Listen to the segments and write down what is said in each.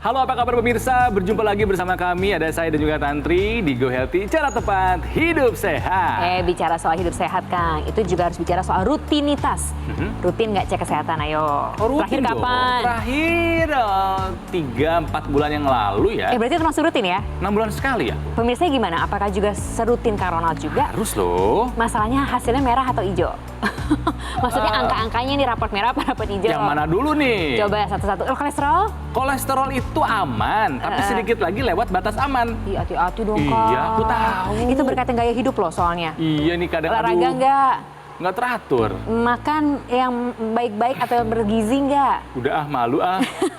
Halo, apa kabar pemirsa? Berjumpa lagi bersama kami, ada saya dan juga Tantri di Go Healthy, cara tepat hidup sehat. Bicara soal hidup sehat, Kang, itu juga harus bicara soal rutinitas. Rutin nggak cek kesehatan, ayo. Rutin Terakhir kapan? Terakhir 3-4 bulan yang lalu ya. Berarti termasuk rutin ya? 6 bulan sekali ya? Pemirsa gimana? Apakah juga serutin Kang Ronald juga? Harus loh. Masalahnya hasilnya merah atau hijau? Maksudnya angka-angkanya nih, raport merah apa raport hijau? Yang mana dulu nih? Coba satu-satu. Kolesterol? Kolesterol itu aman, tapi sedikit lagi lewat batas aman. Iya, hati-hati dong, Kang. Iya, aku tahu. Itu berkaitan gaya hidup loh soalnya. Iya nih, kadang Olahraga nggak? nggak teratur. Makan yang baik-baik atau yang bergizi nggak? Udah malu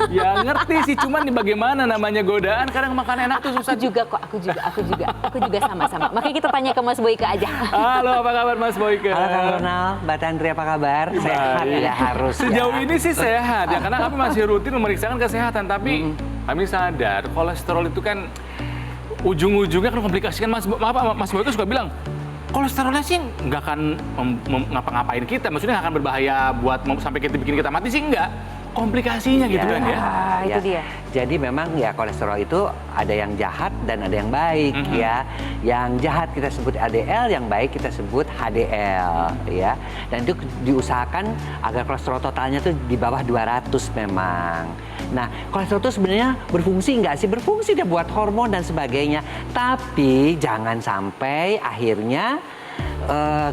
Ya ngerti sih, cuman nih bagaimana namanya godaan, kadang makan enak tuh susah. Aku juga sama-sama. Makanya kita tanya ke Mas Boyke aja. Halo, apa kabar Mas Boyke? Halo Kang Ronald, Mbak Tantri apa kabar? Sehat ya harus. Sejauh ini sih sehat ya, karena kami masih rutin memeriksakan kesehatan, tapi kami sadar kolesterol itu kan ujung-ujungnya kan komplikasi kan. Mas Boyke suka bilang, kolesterolnya sih nggak akan ngapa-ngapain kita, maksudnya nggak akan berbahaya buat sampai kita bikin kita mati sih, enggak. Komplikasinya gitu kan ya. Itu dia. Jadi memang ya kolesterol itu ada yang jahat dan ada yang baik ya. Yang jahat kita sebut LDL, yang baik kita sebut HDL ya. Dan itu diusahakan agar kolesterol totalnya tuh di bawah 200 memang. Nah, kolesterol itu sebenarnya berfungsi nggak sih? Berfungsi dia buat hormon dan sebagainya. Tapi jangan sampai akhirnya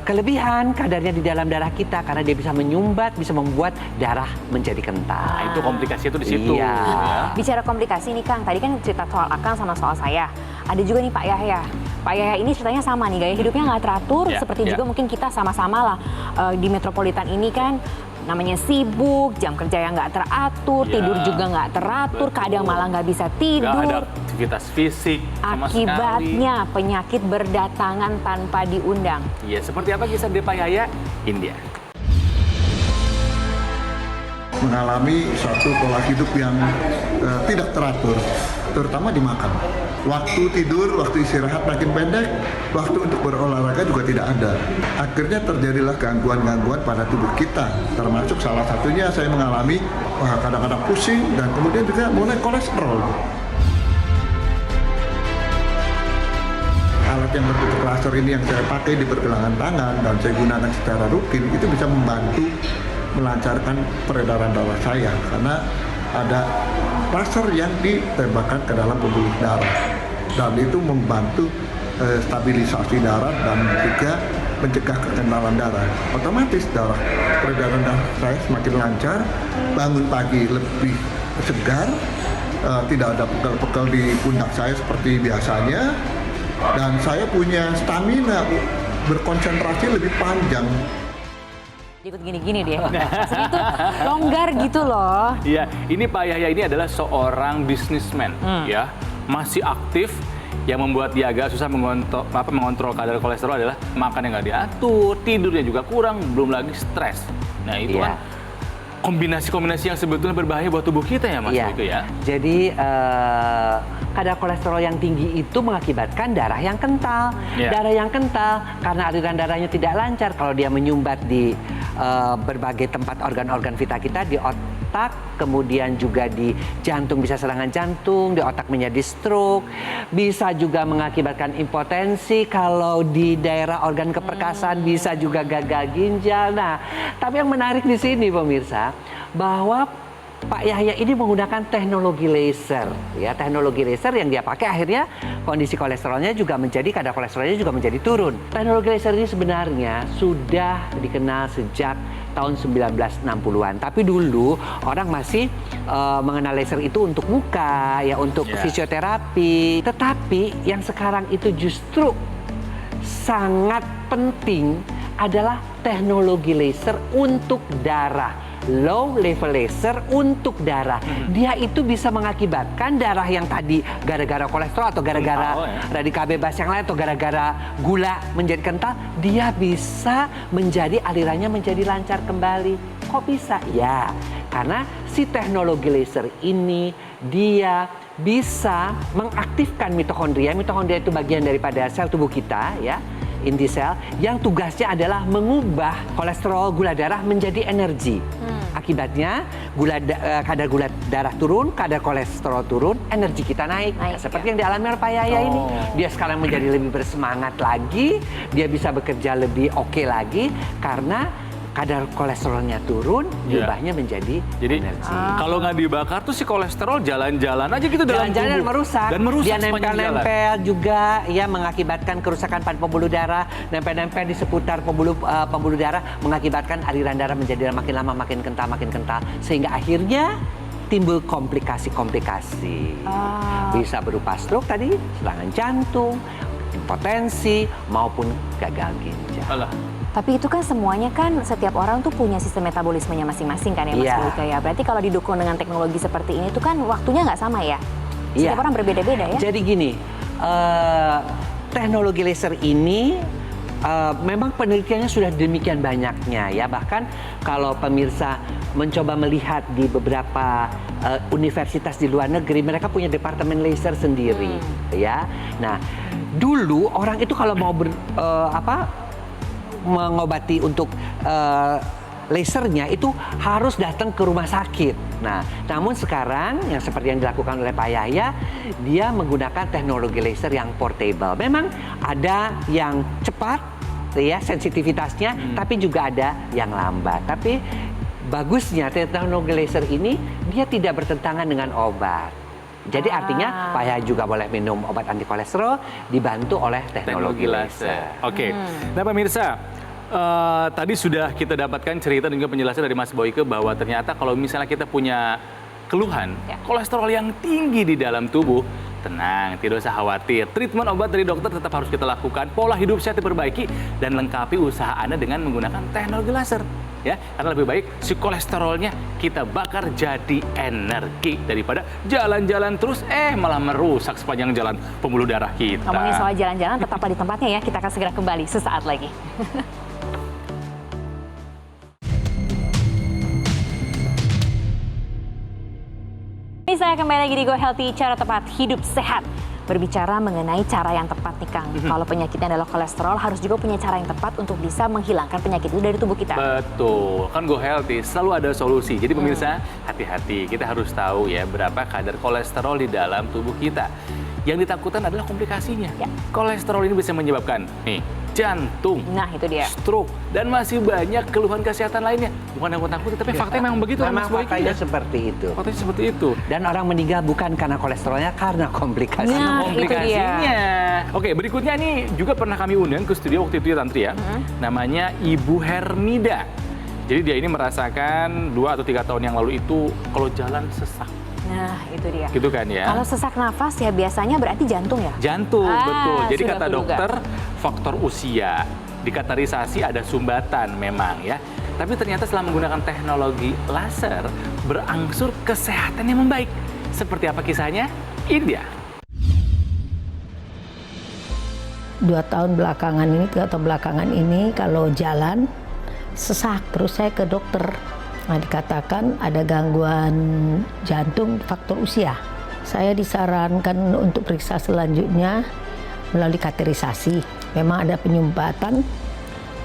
kelebihan kadarnya di dalam darah kita, karena dia bisa menyumbat, bisa membuat darah menjadi kental. Nah, itu komplikasinya tuh di situ. Iya. Ya. Bicara komplikasi nih, Kang, tadi kan cerita soal Akang sama soal saya. Ada juga nih Pak Yahya. Pak Yahya ini ceritanya sama nih, gaya hidupnya nggak teratur, seperti juga mungkin kita sama-sama lah di metropolitan ini kan. Namanya sibuk, jam kerja yang nggak teratur, tidur juga nggak teratur, kadang malah nggak bisa tidur. Nggak ada aktivitas fisik sama Akibatnya penyakit berdatangan tanpa diundang. Iya, seperti apa kisah dari Pak Yahya? India. Mengalami suatu pola hidup yang tidak teratur, terutama di makan. Waktu tidur, waktu istirahat makin pendek, waktu untuk berolahraga juga tidak ada. Akhirnya terjadilah gangguan-gangguan pada tubuh kita, termasuk salah satunya saya mengalami kadang-kadang pusing dan kemudian juga mulai kolesterol. Alat yang berbentuk laser ini yang saya pakai di pergelangan tangan dan saya gunakan secara rutin, itu bisa membantu melancarkan peredaran darah saya, karena ada laser yang ditembakkan ke dalam pembuluh darah dan itu membantu stabilisasi darah dan juga mencegah kekentalan darah. Otomatis peredaran darah saya semakin lancar, bangun pagi lebih segar, tidak ada pegal-pegal di pundak saya seperti biasanya, dan saya punya stamina berkonsentrasi lebih panjang. Ikut gini-gini dia. Maksudnya itu longgar gitu loh. Iya, ini Pak Yahya ini adalah seorang bisnismen ya, masih aktif. Yang membuat dia agak susah mengontrol kadar kolesterol adalah makan yang nggak diatur, tidurnya juga kurang, belum lagi stres. Nah itu kan kombinasi-kombinasi yang sebetulnya berbahaya buat tubuh kita ya Mas Boyke ya. Jadi kadar kolesterol yang tinggi itu mengakibatkan darah yang kental. Darah yang kental karena aliran darahnya tidak lancar, kalau dia menyumbat di berbagai tempat organ-organ vital kita, di otak, kemudian juga di jantung bisa serangan jantung, di otak menjadi stroke, bisa juga mengakibatkan impotensi, kalau di daerah organ keperkasaan bisa juga gagal ginjal. Nah, tapi yang menarik di sini pemirsa, bahwa Pak Yahya ini menggunakan teknologi laser, ya, teknologi laser yang dia pakai akhirnya kondisi kolesterolnya juga kadar kolesterolnya juga menjadi turun. Teknologi laser ini sebenarnya sudah dikenal sejak tahun 1960-an. Tapi dulu orang masih mengenal laser itu untuk muka, ya, untuk fisioterapi. Tetapi yang sekarang itu justru sangat penting adalah teknologi laser untuk darah. Low level laser untuk darah. Dia itu bisa mengakibatkan darah yang tadi gara-gara kolesterol atau gara-gara radikal bebas yang lain atau gara-gara gula menjadi kental, dia bisa menjadi alirannya menjadi lancar kembali. Kok bisa? Ya, karena si teknologi laser ini dia bisa mengaktifkan mitokondria. Mitokondria itu bagian daripada sel tubuh kita, ya. Inti sel yang tugasnya adalah mengubah kolesterol gula darah menjadi energi. Akibatnya kadar gula darah turun, kadar kolesterol turun, energi kita naik. Nah, seperti yang dialami oleh Pak Yahya ini. Dia sekarang menjadi lebih bersemangat lagi, dia bisa bekerja lebih oke lagi karena kadar kolesterolnya turun, diubahnya menjadi energi. Kalau nggak dibakar tuh si kolesterol jalan-jalan aja gitu dalam tubuh. Jalan-jalan merusak. Dan merusak dia sepanjang nempel-nempel juga, ya mengakibatkan kerusakan pada pembuluh darah, nempel-nempel di seputar pembuluh darah, mengakibatkan aliran darah menjadi makin lama makin kental, sehingga akhirnya timbul komplikasi-komplikasi. Bisa berupa stroke tadi, serangan jantung, impotensi, maupun gagal ginjal. Alah. Tapi itu kan semuanya kan setiap orang tuh punya sistem metabolismenya masing-masing kan ya Mas Boyke ya. Berarti kalau didukung dengan teknologi seperti ini tuh kan waktunya nggak sama ya? Setiap orang berbeda-beda ya? Jadi gini, teknologi laser ini memang penelitiannya sudah demikian banyaknya ya. Bahkan kalau pemirsa mencoba melihat di beberapa universitas di luar negeri, mereka punya departemen laser sendiri ya. Nah, dulu orang itu kalau mau mengobati untuk lasernya itu harus datang ke rumah sakit. Nah, namun sekarang yang seperti yang dilakukan oleh Pak Yahya, dia menggunakan teknologi laser yang portable. Memang ada yang cepat, ya sensitivitasnya, tapi juga ada yang lambat. Tapi bagusnya teknologi laser ini dia tidak bertentangan dengan obat. Jadi artinya Pak Yahya juga boleh minum obat anti kolesterol dibantu oleh teknologi laser. Oke. Nah pemirsa, tadi sudah kita dapatkan cerita dan juga penjelasan dari Mas Boyke bahwa ternyata kalau misalnya kita punya keluhan kolesterol yang tinggi di dalam tubuh, tenang, tidak usah khawatir. Treatment obat dari dokter tetap harus kita lakukan. Pola hidup sehat diperbaiki dan lengkapi usaha Anda dengan menggunakan teknologi laser. Ya, karena lebih baik si kolesterolnya kita bakar jadi energi daripada jalan-jalan terus malah merusak sepanjang jalan pembuluh darah kita. Ngomongin soal jalan-jalan tetaplah di tempatnya ya. Kita akan segera kembali sesaat lagi. Ini saya kembali lagi di Go Healthy, cara tepat hidup sehat. Berbicara mengenai cara yang tepat nih Kang. Kalau penyakitnya adalah kolesterol, harus juga punya cara yang tepat untuk bisa menghilangkan penyakit itu dari tubuh kita. Betul, kan Go Healthy selalu ada solusi. Jadi pemirsa, hati-hati, kita harus tahu ya berapa kadar kolesterol di dalam tubuh kita. Yang ditakutkan adalah komplikasinya. Kolesterol ini bisa menyebabkan jantung, nah itu dia, stroke, dan masih banyak keluhan kesehatan lainnya. Bukan aku takut, tapi faktanya memang begitu. Memang faktanya seperti itu. Faktanya seperti itu. Dan orang meninggal bukan karena kolesterolnya, karena komplikasi. Nah, komplikasinya. Oke, berikutnya ini juga pernah kami undang ke studio waktu itu ya Tantri ya. Namanya Ibu Hermida. Jadi dia ini merasakan 2 atau 3 tahun yang lalu itu kalau jalan sesak. Nah, itu dia. Gitu kan ya. Kalau sesak nafas ya biasanya berarti jantung ya? Jantung, betul. Jadi kata kuduga. dokter, faktor usia, dikategorisasi ada sumbatan memang ya. Tapi ternyata setelah menggunakan teknologi laser, berangsur kesehatan yang membaik. Seperti apa kisahnya? Ini dia. 2 tahun belakangan ini, 3 tahun belakangan ini kalau jalan sesak, terus saya ke dokter. Nah, dikatakan ada gangguan jantung faktor usia. Saya disarankan untuk periksa selanjutnya melalui kateterisasi. Memang ada penyumbatan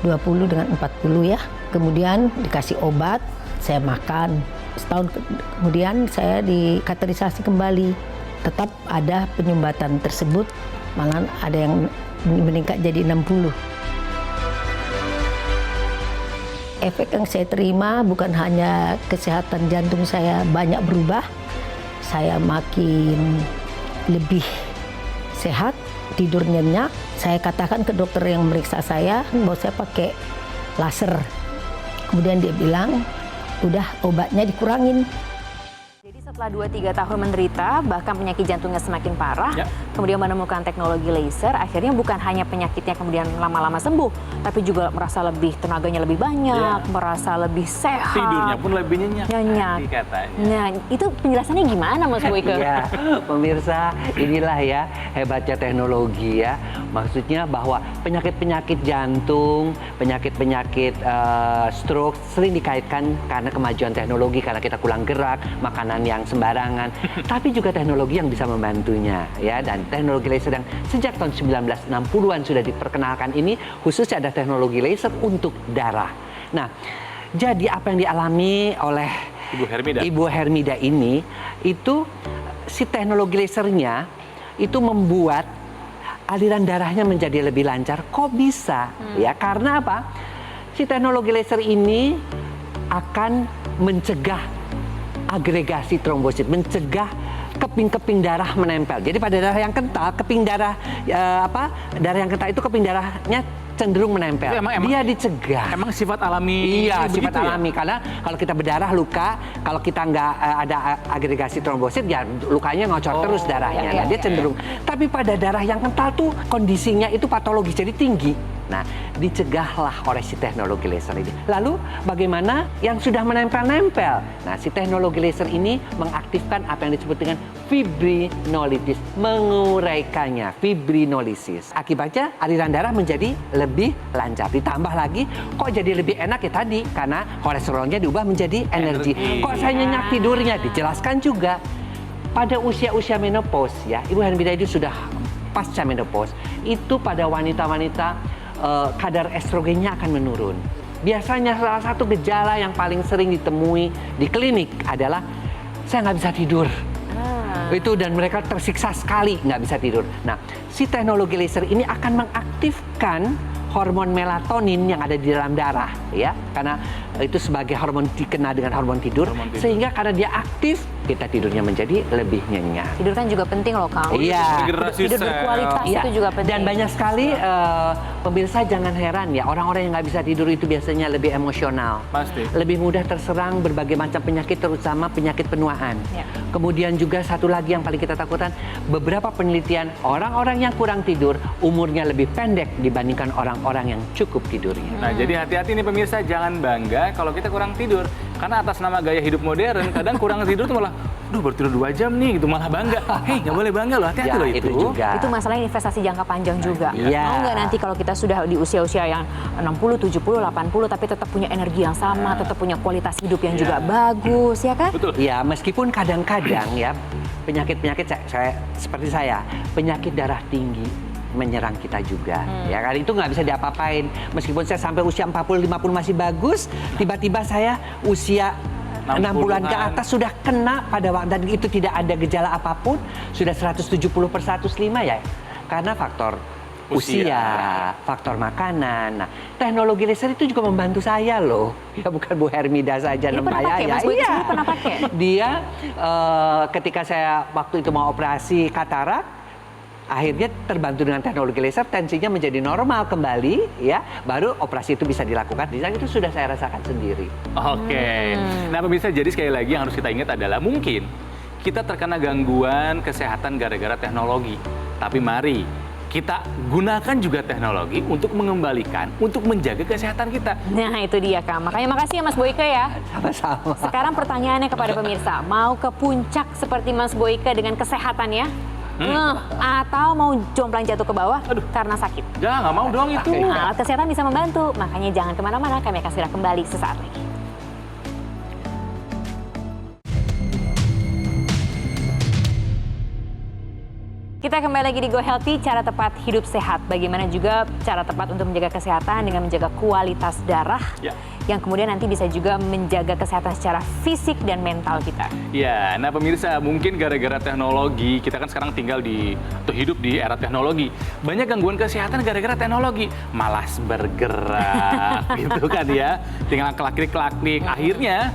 20 dengan 40 ya. Kemudian dikasih obat, saya makan. Setahun kemudian saya dikateterisasi kembali. Tetap ada penyumbatan tersebut, malah ada yang meningkat jadi 60. Efek yang saya terima bukan hanya kesehatan jantung saya banyak berubah, saya makin lebih sehat, tidur nyenyak. Saya katakan ke dokter yang meriksa saya bahwa saya pakai laser. Kemudian dia bilang, udah obatnya dikurangin. Jadi setelah 2-3 tahun menderita, bahkan penyakit jantungnya semakin parah, kemudian menemukan teknologi laser, akhirnya bukan hanya penyakitnya kemudian lama-lama sembuh, tapi juga merasa lebih tenaganya lebih banyak, merasa lebih sehat. Tidurnya pun lebih nyenyak. Katanya. Nah, itu penjelasannya gimana Mas Boyke? Iya, pemirsa, inilah ya hebatnya teknologi ya. Maksudnya bahwa penyakit-penyakit jantung, penyakit-penyakit stroke sering dikaitkan karena kemajuan teknologi, karena kita kurang gerak, makanan yang sembarangan, tapi juga teknologi yang bisa membantunya ya. Dan teknologi laser yang sejak tahun 1960-an sudah diperkenalkan ini, khususnya ada teknologi laser untuk darah. Nah, Jadi apa yang dialami oleh Ibu Hermida ini, itu si teknologi lasernya itu membuat aliran darahnya menjadi lebih lancar. Kok bisa? Ya karena apa? Si teknologi laser ini akan mencegah agregasi trombosit, mencegah keping-keping darah menempel. Jadi pada darah yang kental, keping darah darah yang kental itu keping darahnya cenderung menempel. Dia dicegah. Emang sifat alami. Iya, sifat ya? alami. Karena kalau kita berdarah luka, kalau kita nggak ada agregasi trombosit, ya lukanya ngocor terus darahnya. Nah, dia cenderung. Tapi pada darah yang kental tuh kondisinya itu patologis, jadi tinggi. Nah, dicegahlah oleh si teknologi laser ini. Lalu bagaimana yang sudah menempel-nempel? Nah, si teknologi laser ini mengaktifkan apa yang disebut dengan fibrinolitis, menguraikannya, fibrinolisis. Akibatnya aliran darah menjadi lebih lancar. Ditambah lagi, kok jadi lebih enak ya tadi? Karena kolesterolnya diubah menjadi energi. Kok saya nyenyak tidurnya? Dijelaskan juga. Pada usia-usia menopause, ya, Ibu Hermida itu sudah pasca menopause, itu pada wanita-wanita kadar estrogennya akan menurun. Biasanya salah satu gejala yang paling sering ditemui di klinik adalah saya nggak bisa tidur. Itu dan mereka tersiksa sekali nggak bisa tidur. Nah, si teknologi laser ini akan mengaktifkan hormon melatonin yang ada di dalam darah, ya, karena itu sebagai hormon dikenal dengan hormon tidur, sehingga karena dia aktif kita tidurnya menjadi lebih nyenyak. Tidur kan juga penting loh, Kang. Iya. Tidur berkualitas itu juga penting. Dan banyak sekali pemirsa jangan heran ya, orang-orang yang nggak bisa tidur itu biasanya lebih emosional. Pasti. Lebih mudah terserang berbagai macam penyakit, terutama penyakit penuaan. Ya. Kemudian juga satu lagi yang paling kita takutkan, beberapa penelitian orang-orang yang kurang tidur umurnya lebih pendek dibandingkan orang-orang yang cukup tidurnya. Nah, jadi hati-hati nih pemirsa, jangan bangga kalau kita kurang tidur. Karena atas nama gaya hidup modern, kadang kurang tidur tuh malah, aduh baru tidur 2 jam nih, gitu malah bangga. Hei, nggak boleh bangga loh, hati-hati Ya, loh itu. juga. Itu masalahnya investasi jangka panjang juga. Iya. Mau nggak nanti kalau kita sudah di usia-usia yang 60, 70, 80, tapi tetap punya energi yang sama, tetap punya kualitas hidup yang juga bagus, ya kan? Betul. Ya, meskipun kadang-kadang ya penyakit-penyakit seperti saya, penyakit darah tinggi menyerang kita juga. Ya kan itu nggak bisa diapa-apain. Meskipun saya sampai usia 40-50 masih bagus, tiba-tiba saya usia 6 bulan ke atas sudah kena pada waktu dan itu tidak ada gejala apapun, sudah 170/105 ya. Karena faktor usia, faktor makanan. Nah, teknologi laser itu juga membantu saya loh. Ya bukan Bu Hermida saja, Ini pernah pakai, Mas Boy sendiri pernah pakai? Dia ketika saya waktu itu mau operasi katarak, akhirnya terbantu dengan teknologi laser, tensinya menjadi normal kembali, ya. Baru operasi itu bisa dilakukan. Di sana itu sudah saya rasakan sendiri. Oke. Nah, pemirsa, jadi sekali lagi yang harus kita ingat adalah mungkin kita terkena gangguan kesehatan gara-gara teknologi. Tapi mari kita gunakan juga teknologi untuk mengembalikan, untuk menjaga kesehatan kita. Nah, itu dia, Kang. Makanya makasih ya Mas Boyke ya. Sama-sama. Sekarang pertanyaannya kepada pemirsa, mau ke puncak seperti Mas Boyke dengan kesehatannya? Atau mau jomplang jatuh ke bawah karena sakit? Jangan, nggak mau dong itu. Alat kesehatan bisa membantu, makanya jangan kemana-mana, kami akan segera kembali sesaat lagi. Kita kembali lagi di Go Healthy, cara tepat hidup sehat. Bagaimana juga cara tepat untuk menjaga kesehatan dengan menjaga kualitas darah, yang kemudian nanti bisa juga menjaga kesehatan secara fisik dan mental kita. Ya, nah pemirsa, mungkin gara-gara teknologi, kita kan sekarang tinggal atau hidup di era teknologi. Banyak gangguan kesehatan gara-gara teknologi. Malas bergerak, gitu kan ya. Tinggal kelaklik-kelaklik. Akhirnya,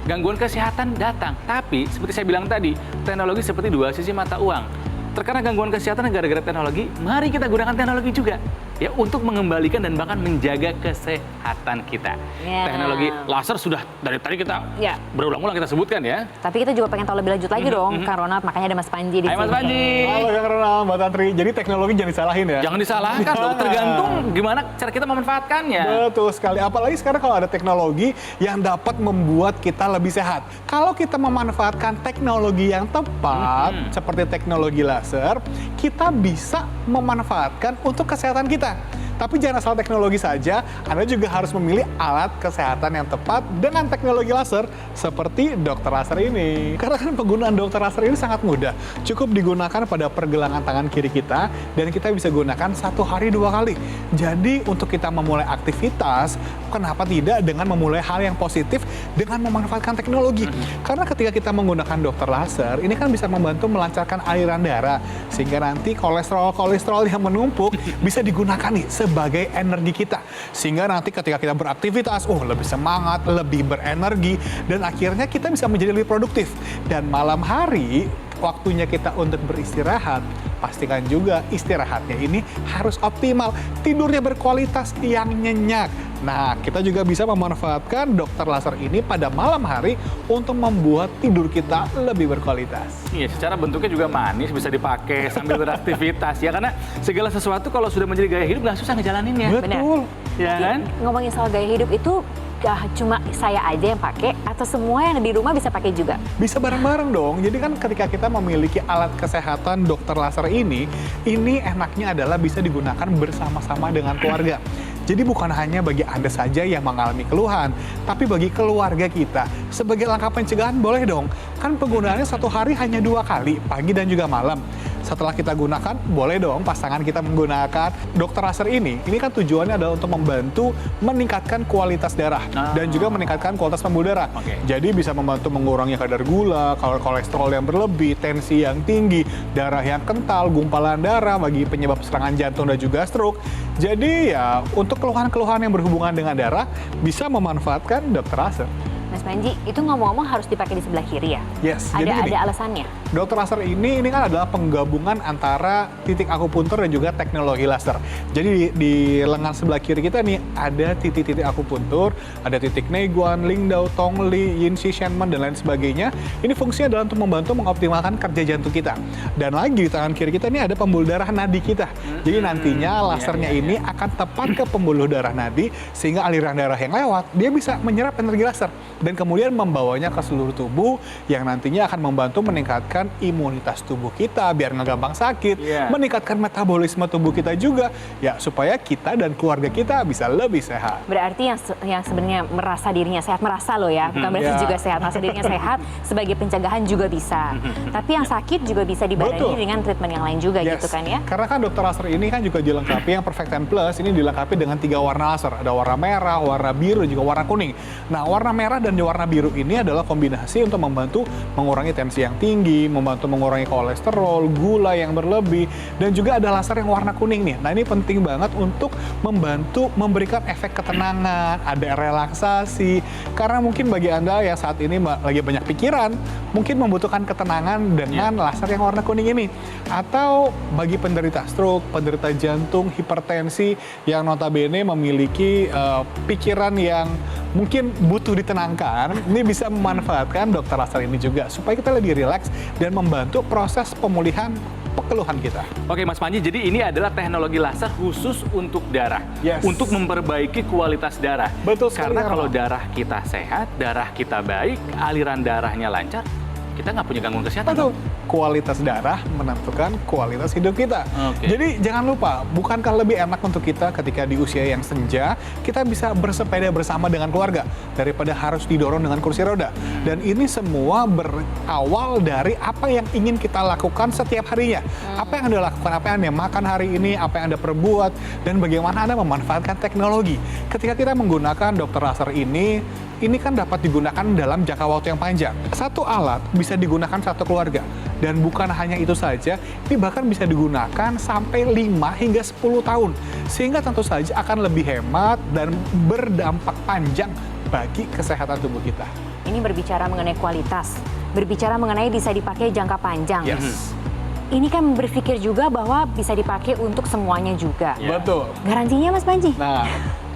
gangguan kesehatan datang. Tapi, seperti saya bilang tadi, teknologi seperti dua sisi mata uang. Terkena gangguan kesehatan gara-gara teknologi, mari kita gunakan teknologi juga ya untuk mengembalikan dan bahkan menjaga kesehatan kita. Teknologi laser sudah dari tadi kita berulang-ulang kita sebutkan ya. Tapi kita juga pengen tahu lebih lanjut lagi dong, Kang Ronald. Makanya ada Mas Panji di sini. Hai Mas Panji. Halo Kang Ronald, Mbak Tantri. Jadi teknologi jangan disalahin ya. Jangan disalahkan dong, tergantung gimana cara kita memanfaatkannya. Betul sekali. Apalagi sekarang kalau ada teknologi yang dapat membuat kita lebih sehat. Kalau kita memanfaatkan teknologi yang tepat, seperti teknologi laser, kita bisa memanfaatkan untuk kesehatan kita. Tapi jangan asal teknologi saja, Anda juga harus memilih alat kesehatan yang tepat dengan teknologi laser seperti dokter laser ini. Karena kan penggunaan dokter laser ini sangat mudah. Cukup digunakan pada pergelangan tangan kiri kita dan kita bisa gunakan 1 hari 2 kali. Jadi untuk kita memulai aktivitas, kenapa tidak dengan memulai hal yang positif dengan memanfaatkan teknologi. Karena ketika kita menggunakan dokter laser, ini kan bisa membantu melancarkan aliran darah sehingga nanti kolesterol yang menumpuk bisa digunakan nih sebagai energi kita. Sehingga nanti ketika kita beraktivitas, lebih semangat, lebih berenergi, dan akhirnya kita bisa menjadi lebih produktif. Dan malam hari, waktunya kita untuk beristirahat, pastikan juga istirahatnya ini harus optimal, tidurnya berkualitas yang nyenyak. Nah, kita juga bisa memanfaatkan dokter laser ini pada malam hari untuk membuat tidur kita lebih berkualitas. Iya, secara bentuknya juga manis, bisa dipakai sambil beraktivitas ya, karena segala sesuatu kalau sudah menjadi gaya hidup nggak susah ngejalaninnya. Betul. Ya kan? Ngomongin soal gaya hidup itu cuma saya aja yang pakai atau semua yang di rumah bisa pakai juga? Bisa bareng-bareng dong. Jadi kan ketika kita memiliki alat kesehatan dokter laser ini enaknya adalah bisa digunakan bersama-sama dengan keluarga. Jadi bukan hanya bagi Anda saja yang mengalami keluhan, tapi bagi keluarga kita. Sebagai langkah pencegahan boleh dong. Kan penggunaannya 1 hari hanya 2 kali, pagi dan juga malam. Setelah kita gunakan, boleh dong pasangan kita menggunakan dokter laser ini. Ini kan tujuannya adalah untuk membantu meningkatkan kualitas darah dan juga meningkatkan kualitas pembuluh darah. Jadi bisa membantu mengurangi kadar gula, kolesterol yang berlebih, tensi yang tinggi, darah yang kental, gumpalan darah bagi penyebab serangan jantung dan juga stroke. Jadi ya untuk keluhan-keluhan yang berhubungan dengan darah bisa memanfaatkan dokter laser. Mas Panji, itu ngomong-ngomong harus dipakai di sebelah kiri ya? Yes. Ada alasannya? Dokter laser ini kan adalah penggabungan antara titik akupuntur dan juga teknologi laser. Jadi di lengan sebelah kiri kita nih ada titik-titik akupuntur, ada titik Neiguan, Lingdao, Tongli, Yin Shi Shenmen, dan lain sebagainya. Ini fungsinya adalah untuk membantu mengoptimalkan kerja jantung kita. Dan lagi di tangan kiri kita ini ada pembuluh darah nadi kita. Jadi nantinya lasernya ini akan tepat ke pembuluh darah nadi sehingga aliran darah yang lewat dia bisa menyerap energi laser dan kemudian membawanya ke seluruh tubuh yang nantinya akan membantu meningkatkan imunitas tubuh kita biar nggak gampang sakit, meningkatkan metabolisme tubuh kita juga ya supaya kita dan keluarga kita bisa lebih sehat. Berarti yang sebenarnya merasa dirinya sehat, merasa loh ya, bukan berarti juga sehat, merasa dirinya sehat sebagai pencegahan juga bisa. Tapi yang sakit juga bisa dibarengi dengan treatment yang lain juga gitu kan ya? Karena kan dokter laser ini kan juga dilengkapi yang Perfect 10 Plus ini dilengkapi dengan 3 warna laser, ada warna merah, warna biru, juga warna kuning. Nah warna merah dan warna biru ini adalah kombinasi untuk membantu mengurangi tensi yang tinggi, membantu mengurangi kolesterol, gula yang berlebih, dan juga ada laser yang warna kuning nih. Nah ini penting banget untuk membantu memberikan efek ketenangan, ada relaksasi. Karena mungkin bagi Anda yang saat ini lagi banyak pikiran, mungkin membutuhkan ketenangan dengan laser yang warna kuning ini. Atau bagi penderita stroke, penderita jantung, hipertensi, yang notabene memiliki pikiran yang mungkin butuh ditenangkan, ini bisa memanfaatkan dokter laser ini juga supaya kita lebih rileks dan membantu proses pemulihan keluhan kita. Oke Mas Panji, jadi ini adalah teknologi laser khusus untuk darah, untuk memperbaiki kualitas darah. Betul sekali. Karena kalau darah kita sehat, darah kita baik, aliran darahnya lancar, kita nggak punya gangguan kesehatan. Betul. Kualitas darah menentukan kualitas hidup kita. Jadi jangan lupa, bukankah lebih enak untuk kita ketika di usia yang senja, kita bisa bersepeda bersama dengan keluarga daripada harus didorong dengan kursi roda. Dan ini semua berawal dari apa yang ingin kita lakukan setiap harinya. Apa yang Anda lakukan, apa yang Anda makan hari ini, apa yang Anda perbuat, dan bagaimana Anda memanfaatkan teknologi. Ketika kita menggunakan dokter laser ini kan dapat digunakan dalam jangka waktu yang panjang. Satu alat bisa digunakan satu keluarga. Dan bukan hanya itu saja, ini bahkan bisa digunakan sampai 5 hingga 10 tahun. Sehingga tentu saja akan lebih hemat dan berdampak panjang bagi kesehatan tubuh kita. Ini berbicara mengenai kualitas, berbicara mengenai bisa dipakai jangka panjang. Ini kan berpikir juga bahwa bisa dipakai untuk semuanya juga. Betul. Garansinya Mas Panji? Nah,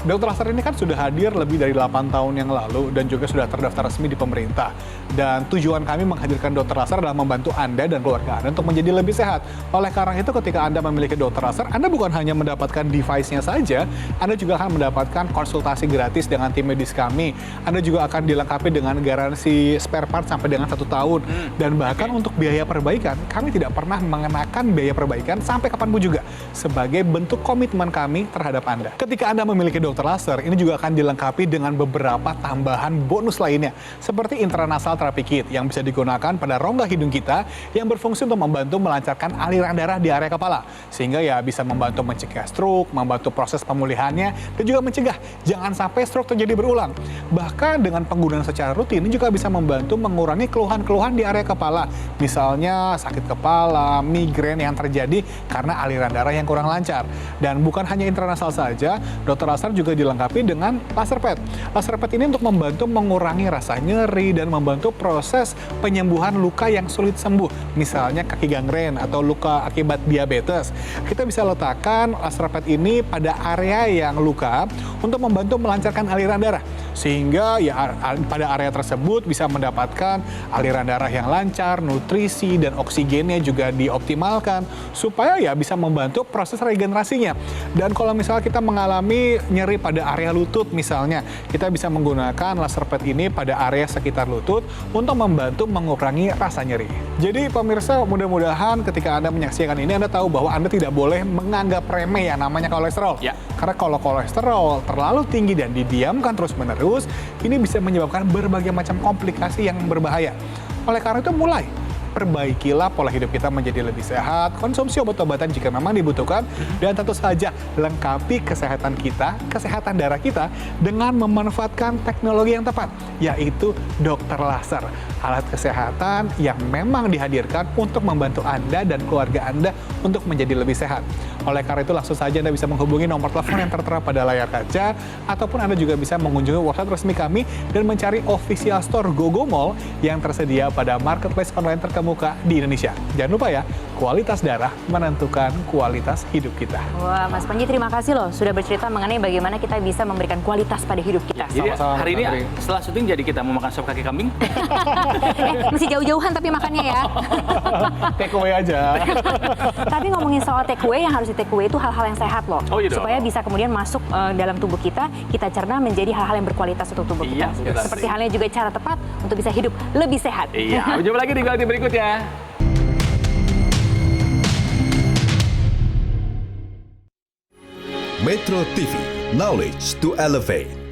Dokter laser ini kan sudah hadir lebih dari 8 tahun yang lalu dan juga sudah terdaftar resmi di pemerintah. Dan tujuan kami menghadirkan dokter laser adalah membantu Anda dan keluarga Anda untuk menjadi lebih sehat. Oleh karena itu, ketika Anda memiliki dokter laser, Anda bukan hanya mendapatkan device-nya saja, Anda juga akan mendapatkan konsultasi gratis dengan tim medis kami. Anda juga akan dilengkapi dengan garansi spare part sampai dengan 1 tahun. Dan bahkan untuk biaya perbaikan, kami tidak pernah mengenakan biaya perbaikan sampai kapanpun juga, sebagai bentuk komitmen kami terhadap Anda. Ketika Anda memiliki dokter laser, ini juga akan dilengkapi dengan beberapa tambahan bonus lainnya, seperti intranasal therapy kit yang bisa digunakan pada rongga hidung kita yang berfungsi untuk membantu melancarkan aliran darah di area kepala, sehingga ya bisa membantu mencegah stroke, membantu proses pemulihannya, dan juga mencegah jangan sampai stroke terjadi berulang. Bahkan dengan penggunaan secara rutin, ini juga bisa membantu mengurangi keluhan-keluhan di area kepala, misalnya sakit kepala, migrain yang terjadi karena aliran darah yang kurang lancar. Dan bukan hanya intranasal saja, dokter laser juga dilengkapi dengan laser pad. Laser pad ini untuk membantu mengurangi rasa nyeri dan membantu proses penyembuhan luka yang sulit sembuh, misalnya kaki gangren atau luka akibat diabetes. Kita bisa letakkan laser pad ini pada area yang luka untuk membantu melancarkan aliran darah, sehingga ya pada area tersebut bisa mendapatkan aliran darah yang lancar, nutrisi dan oksigennya juga dioptimalkan supaya ya bisa membantu proses regenerasinya. Dan kalau misalnya kita mengalami nyeri pada area lutut misalnya, kita bisa menggunakan laser pad ini pada area sekitar lutut untuk membantu mengurangi rasa nyeri. Jadi pemirsa, mudah-mudahan ketika Anda menyaksikan ini, Anda tahu bahwa Anda tidak boleh menganggap remeh yang namanya kolesterol. Ya. Karena kalau kolesterol terlalu tinggi dan didiamkan terus-menerus, ini bisa menyebabkan berbagai macam komplikasi yang berbahaya. Oleh karena itu, mulai perbaikilah pola hidup kita menjadi lebih sehat, konsumsi obat-obatan jika memang dibutuhkan, dan tentu saja lengkapi kesehatan kita, kesehatan darah kita dengan memanfaatkan teknologi yang tepat, yaitu dokter laser. Alat kesehatan yang memang dihadirkan untuk membantu Anda dan keluarga Anda untuk menjadi lebih sehat. Oleh karena itu, langsung saja Anda bisa menghubungi nomor telepon yang tertera pada layar kaca, ataupun Anda juga bisa mengunjungi website resmi kami dan mencari official store GoGo Mall yang tersedia pada marketplace online terkemuka di Indonesia. Jangan lupa ya, kualitas darah menentukan kualitas hidup kita. Wah, Mas Panji, terima kasih loh sudah bercerita mengenai bagaimana kita bisa memberikan kualitas pada hidup kita. Jadi Sama-sama, hari ini Mas Andri. setelah syuting jadi kita mau makan sop kaki kambing. Masih jauh-jauhan tapi makannya ya. Take away aja. Tapi ngomongin soal take away, yang harus di take away itu hal-hal yang sehat loh. Oh, iya dong. Supaya bisa kemudian masuk dalam tubuh kita cerna menjadi hal-hal yang berkualitas untuk tubuh Iya, kita. betul. Seperti halnya juga cara tepat untuk bisa hidup lebih sehat. Iya, sampai jumpa lagi di Galati berikutnya. Metro TV, knowledge to elevate.